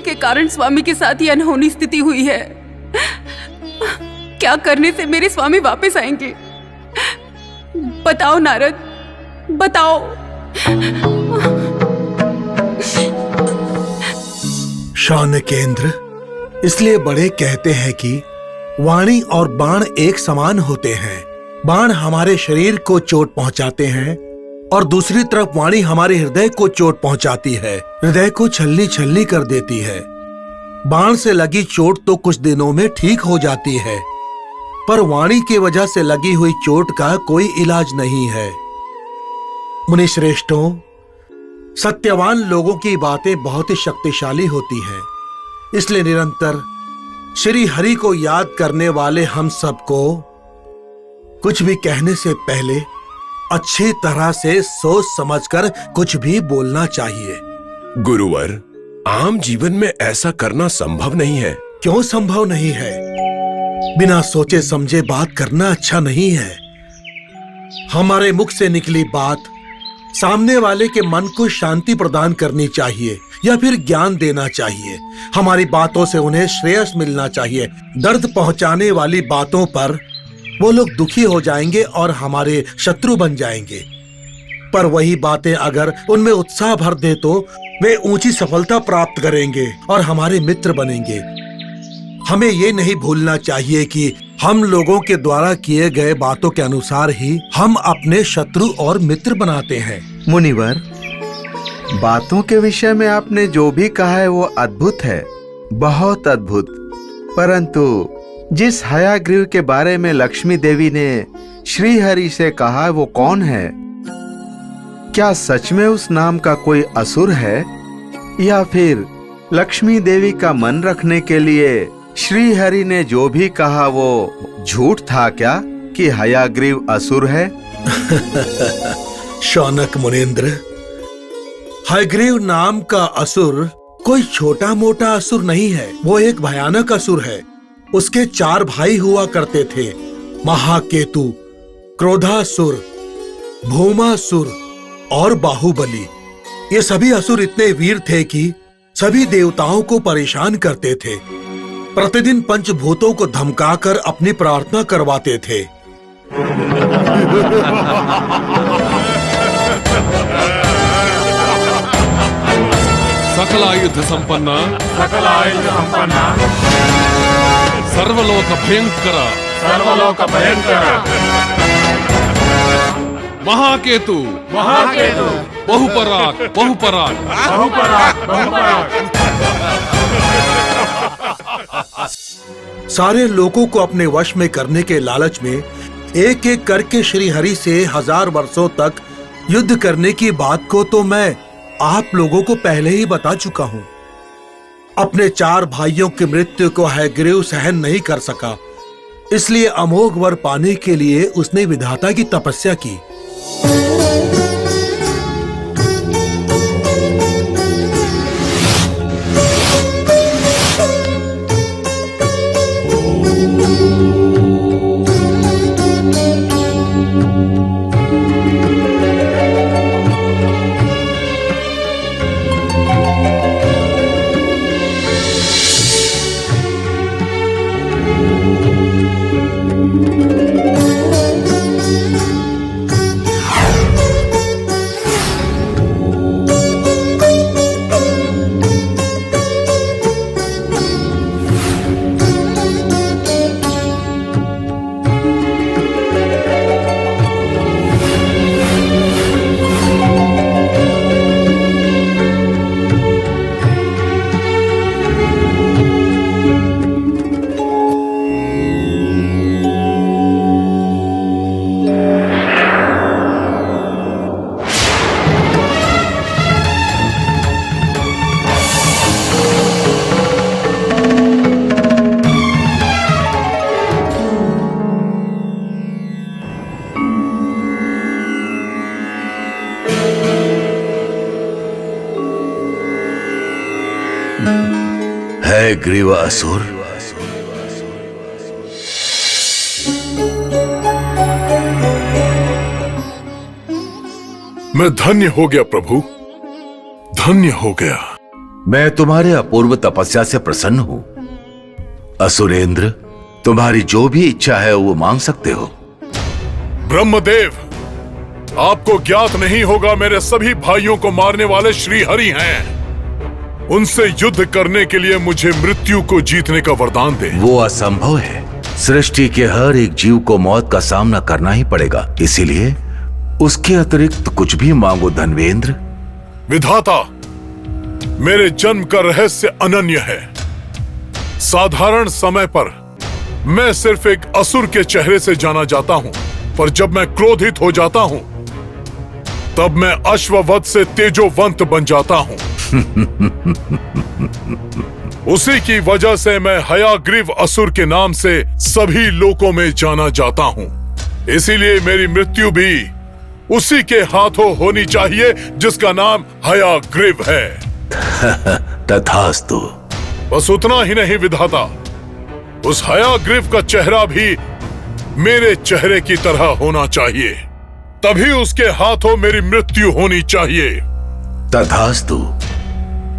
जिसके कारण स्वामी के साथ ये अनहोनी स्थिति हुई है। क्या करने से मेरे स्वामी वापस आएंगे? बताओ नारद, बताओ। शौनकेंद्र, इसलिए बड़े कहते हैं कि वाणी और बाण एक समान होते हैं। बाण हमारे शरीर को चोट पहुंचाते हैं और दूसरी तरफ वाणी हमारे हृदय को चोट पहुंचाती है, हृदय को छलनी छलनी कर देती है। बाण से लगी चोट तो कुछ दिनों में ठीक हो जाती है, पर वाणी की वजह से लगी हुई चोट का कोई इलाज नहीं है। मुनिश्रेष्ठों, सत्यवान लोगों की बातें बहुत ही शक्तिशाली होती हैं, इसलिए निरंतर श्री हरि को याद करने वाले हम सबको कुछ भी कहने से पहले अच्छी तरह से सोच समझकर कुछ भी बोलना चाहिए। गुरुवर, आम जीवन में ऐसा करना संभव नहीं है। क्यों संभव नहीं है? बिना सोचे समझे बात करना अच्छा नहीं है। हमारे मुख से निकली बात सामने वाले के मन को शांति प्रदान करनी चाहिए या फिर ज्ञान देना चाहिए। हमारी बातों से उन्हें श्रेयस मिलना चाहिए। दर्द पहुंचाने वाली बातों पर वो लोग दुखी हो जाएंगे और हमारे शत्रु बन जाएंगे। पर वही बातें अगर उनमें उत्साह भर दे तो वे ऊंची सफलता प्राप्त करेंगे और हमारे मित्र बनेंगे। हमें ये नहीं भूलना चाहिए कि हम लोगों के द्वारा किए गए बातों के अनुसार ही हम अपने शत्रु और मित्र बनाते हैं। मुनिवर, बातों के विषय में आपने जो भी कहा है वो अद्भुत है, बहुत अद्भुत। परंतु जिस हयाग्रीव के बारे में लक्ष्मी देवी ने श्री हरि से कहा वो कौन है? क्या सच में उस नाम का कोई असुर है या फिर लक्ष्मी देवी का मन रखने के लिए श्री हरि ने जो भी कहा वो झूठ था क्या कि हयाग्रीव असुर है? शौनक मुनींद्र, हयग्रीव नाम का असुर कोई छोटा मोटा असुर नहीं है, वो एक भयानक असुर है। उसके 4 भाई हुआ करते थे, महाकेतु, क्रोधासुर, भूमासुर और बाहुबली। ये सभी असुर इतने वीर थे कि सभी देवताओं को परेशान करते थे। प्रतिदिन पंचभूतों को धमकाकर अपनी प्रार्थना करवाते थे। सकलायुध संपन्न सर्वलोक भयंकर महाकेतु बहुपराग सारे लोगों को अपने वश में करने के लालच में एक एक करके श्री हरि से 1000 वर्षों तक युद्ध करने की बात को तो मैं आप लोगों को पहले ही बता चुका हूं। अपने 4 भाइयों की मृत्यु को हयग्रीव सहन नहीं कर सका, इसलिए अमोघ वर पाने के लिए उसने विधाता की तपस्या की। हयग्रीवासुर, मैं धन्य हो गया प्रभु, धन्य हो गया। मैं तुम्हारे अपूर्व तपस्या से प्रसन्न हूं। असुरेंद्र, तुम्हारी जो भी इच्छा है वो मांग सकते हो। ब्रह्मदेव, आपको ज्ञात नहीं होगा, मेरे सभी भाइयों को मारने वाले श्री हरि हैं। उनसे युद्ध करने के लिए मुझे मृत्यु को जीतने का वरदान दे। वो असंभव है। सृष्टि के हर एक जीव को मौत का सामना करना ही पड़ेगा, इसीलिए उसके अतिरिक्त कुछ भी मांगो धन्वेंद्र। विधाता, मेरे जन्म का रहस्य अनन्य है। साधारण समय पर मैं सिर्फ एक असुर के चेहरे से जाना जाता हूं, पर जब मैं क्रोधित हो जाता हूं तब मैं अश्ववध से तेजोवंत बन जाता हूं। उसी की वजह से मैं हयाग्रीव असुर के नाम से सभी लोकों में जाना जाता हूं। इसीलिए मेरी मृत्यु भी उसी के हाथों होनी चाहिए जिसका नाम हयाग्रीव है। तथास्तु। बस उतना ही नहीं विधाता, उस हयाग्रीव का चेहरा भी मेरे चेहरे की तरह होना चाहिए, तभी उसके हाथों मेरी मृत्यु होनी चाहिए। तथास्तु,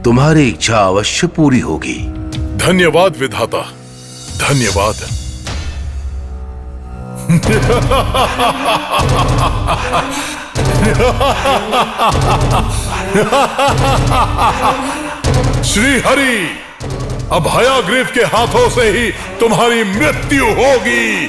तुम्हारी इच्छा अवश्य पूरी होगी। धन्यवाद विधाता, धन्यवाद। श्री हरि, अब हयाग्रीव के हाथों से ही तुम्हारी मृत्यु होगी।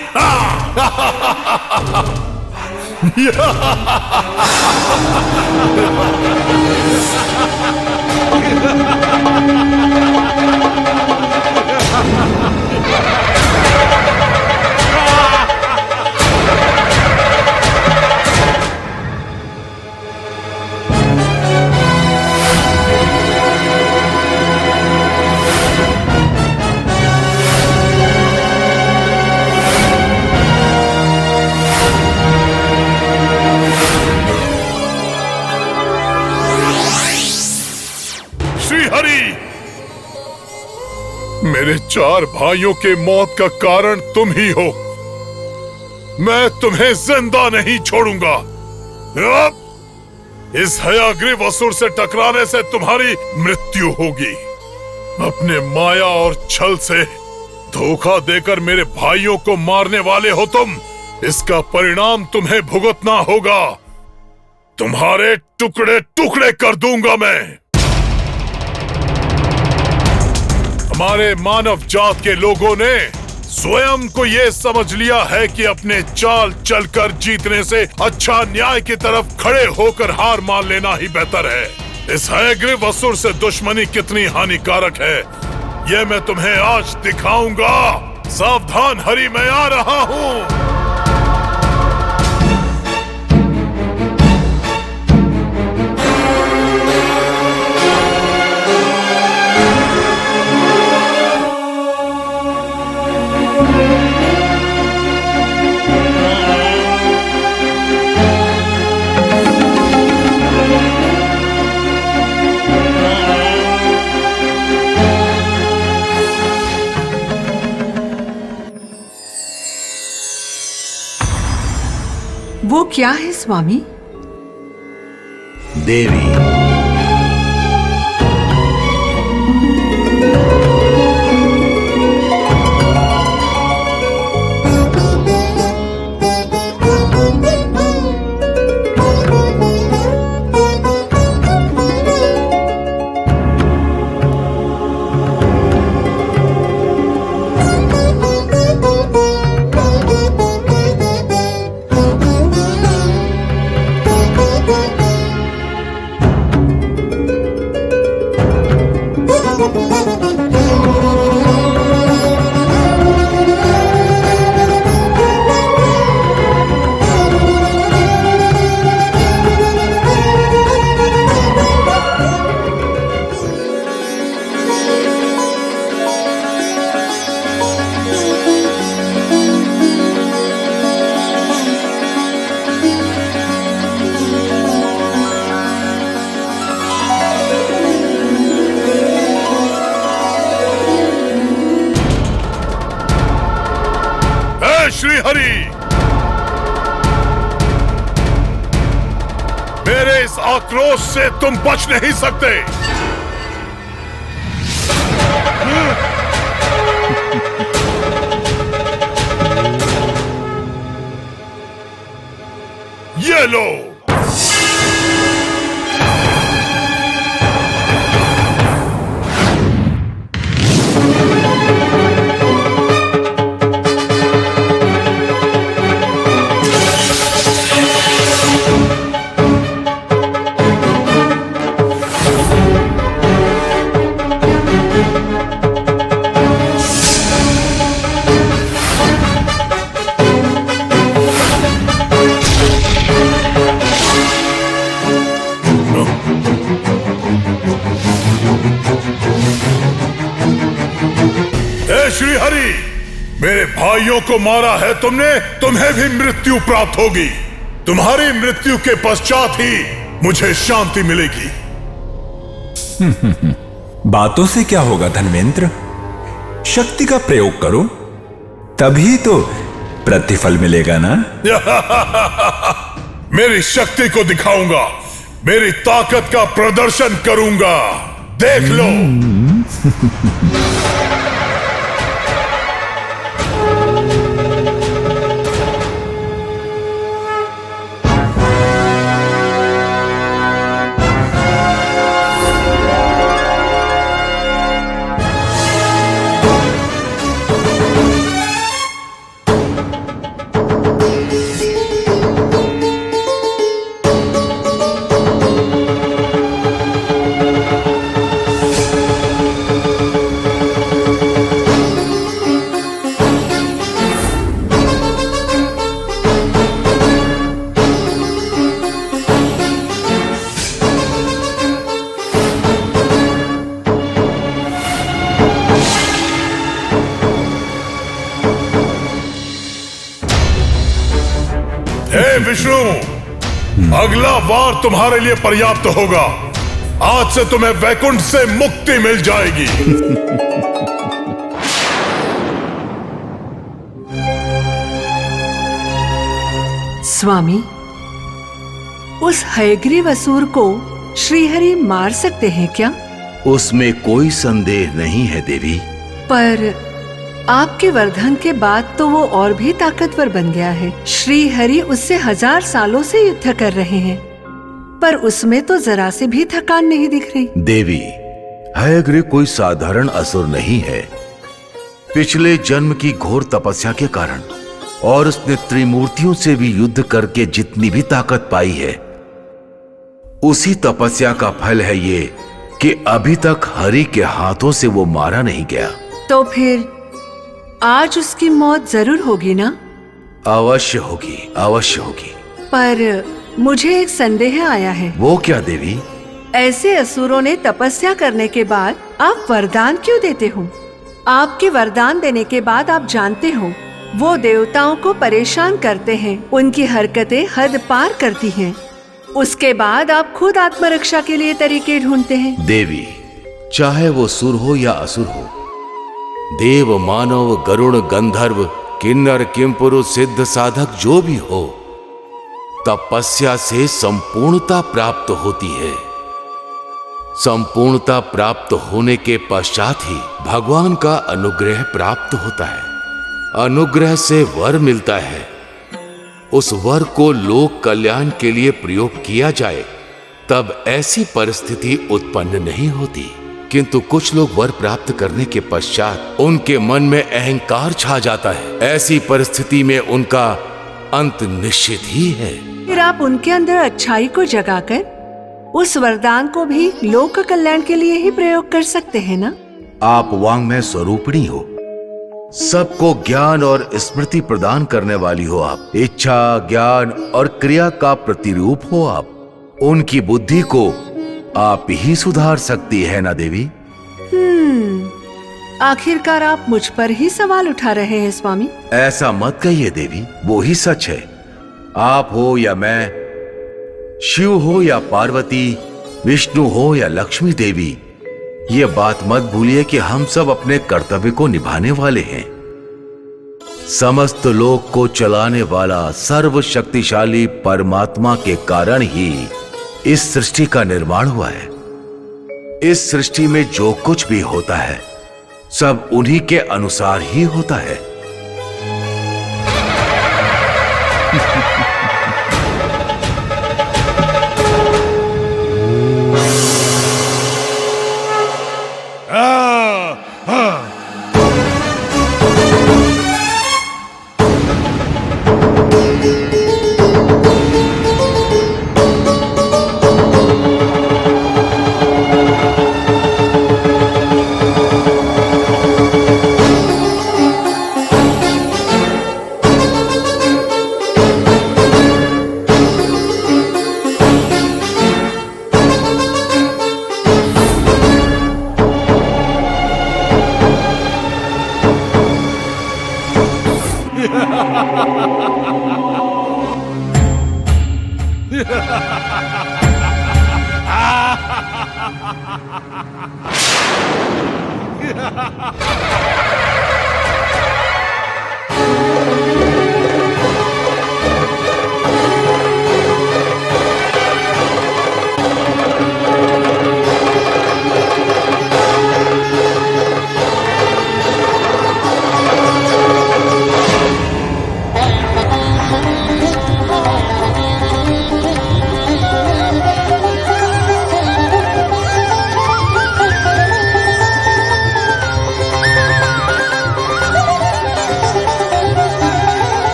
मेरे 4 भाइयों के मौत का कारण तुम ही हो। मैं तुम्हें जिंदा नहीं छोड़ूंगा। इस हयाग्रीव असुर से टकराने से तुम्हारी मृत्यु होगी। अपने माया और छल से धोखा देकर मेरे भाइयों को मारने वाले हो तुम। इसका परिणाम तुम्हें भुगतना होगा। तुम्हारे टुकड़े टुकड़े कर दूंगा मैं। हमारे मानव जात के लोगों ने स्वयं को ये समझ लिया है कि अपने चाल चलकर जीतने से अच्छा न्याय की तरफ खड़े होकर हार मान लेना ही बेहतर है। इस हयग्रीव असुर से दुश्मनी कितनी हानिकारक है, ये मैं तुम्हें आज दिखाऊंगा। सावधान हरि, मैं आ रहा हूं। वो क्या है स्वामी? देवी। श्री हरि, मेरे इस आक्रोश से तुम बच नहीं सकते। ये लो। श्री हरि, मेरे भाइयों को मारा है तुमने, तुम्हें भी मृत्यु प्राप्त होगी। तुम्हारी मृत्यु के पश्चात ही मुझे शांति मिलेगी। बातों से क्या होगा धन्वेंद्र, शक्ति का प्रयोग करो, तभी तो प्रतिफल मिलेगा ना। मेरी शक्ति को दिखाऊंगा, मेरी ताकत का प्रदर्शन करूंगा, देख लो। विष्णु, अगला वार तुम्हारे लिए पर्याप्त होगा। आज से तुम्हें वैकुंठ से मुक्ति मिल जाएगी। स्वामी, उस हयग्रीव असुर को श्रीहरि मार सकते हैं क्या? उसमें कोई संदेह नहीं है देवी। पर आपके वरदान के बाद तो वो और भी ताकतवर बन गया है। श्री हरि उससे 1000 सालों से युद्ध कर रहे हैं, पर उसमें तो जरा से भी थकान नहीं दिख रही। देवी, हयग्रीव कोई साधारण असुर नहीं है। पिछले जन्म की घोर तपस्या के कारण और उसने त्रिमूर्तियों से भी युद्ध करके जितनी भी ताकत पाई है, उसी तपस्या का फल है ये कि अभी तक हरि के हाथों से वो मारा नहीं गया। तो फिर आज उसकी मौत जरूर होगी ना? अवश्य होगी, अवश्य होगी। पर मुझे एक संदेह आया है। वो क्या देवी? ऐसे असुरों ने तपस्या करने के बाद आप वरदान क्यों देते हो? आपके वरदान देने के बाद आप जानते हो वो देवताओं को परेशान करते हैं, उनकी हरकतें हद पार करती हैं। उसके बाद आप खुद आत्मरक्षा के लिए तरीके ढूंढते हैं। देवी, चाहे वो सुर हो या असुर हो, देव, मानव, गरुड़, गंधर्व, किन्नर, किंपुरुष, सिद्ध, साधक जो भी हो, तपस्या से संपूर्णता प्राप्त होती है। संपूर्णता प्राप्त होने के पश्चात ही भगवान का अनुग्रह प्राप्त होता है। अनुग्रह से वर मिलता है। उस वर को लोक कल्याण के लिए प्रयोग किया जाए तब ऐसी परिस्थिति उत्पन्न नहीं होती। किंतु कुछ लोग वर प्राप्त करने के पश्चात उनके मन में अहंकार छा जाता है। ऐसी परिस्थिति में उनका अंत निश्चित ही है। फिर आप उनके अंदर अच्छाई को जगाकर उस वरदान को भी लोक कल्याण के लिए ही प्रयोग कर सकते हैं ना? आप वांग्मय स्वरूपिणी हो, सबको ज्ञान और स्मृति प्रदान करने वाली हो। आप इच्छा, ज्ञान और क्रिया का प्रतिरूप हो। आप उनकी बुद्धि को आप ही सुधार सकती है ना देवी? आखिरकार आप मुझ पर ही सवाल उठा रहे हैं स्वामी। ऐसा मत कहिए देवी, वो ही सच है। आप हो या मैं, शिव हो या पार्वती, विष्णु हो या लक्ष्मी देवी, ये बात मत भूलिए कि हम सब अपने कर्तव्य को निभाने वाले हैं। समस्त लोक को चलाने वाला सर्वशक्तिशाली परमात्मा के कारण ही इस सृष्टि का निर्माण हुआ है। इस सृष्टि में जो कुछ भी होता है सब उन्हीं के अनुसार ही होता है।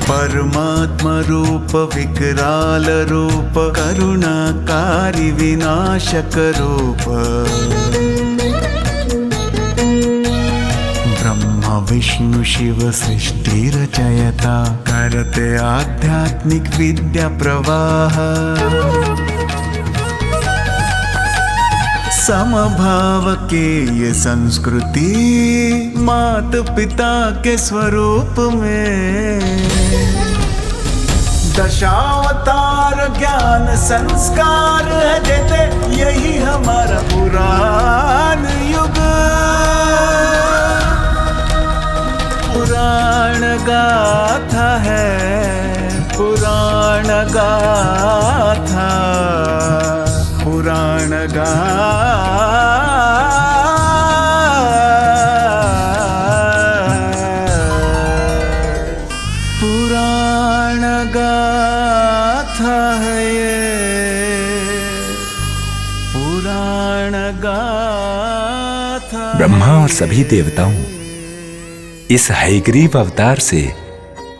परमात्मा रूप विकराल रूप करुणाकारी विनाशक रूप ब्रह्मा विष्णु शिव सृष्टि रचयता करते आध्यात्मिक विद्या प्रवाह समभाव के ये संस्कृति मात पिता के स्वरूप में दशावतार ज्ञान संस्कार है देते यही हमारा पुराण युग पुराण गाथा है पुराण गाथा पुराण पुराण गाथा है ये पुराण गाथा। ब्रह्मा और सभी देवताओं, इस हयग्रीव अवतार से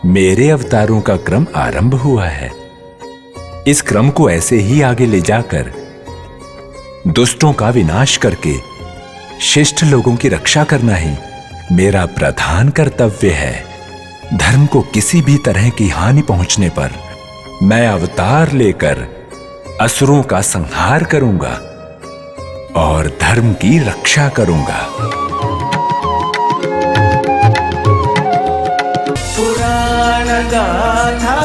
मेरे अवतारों का क्रम आरंभ हुआ है। इस क्रम को ऐसे ही आगे ले जाकर दुष्टों का विनाश करके शिष्ट लोगों की रक्षा करना ही मेरा प्रधान कर्तव्य है। धर्म को किसी भी तरह की हानि पहुंचने पर मैं अवतार लेकर असुरों का संहार करूंगा और धर्म की रक्षा करूंगा। पुराण गाथा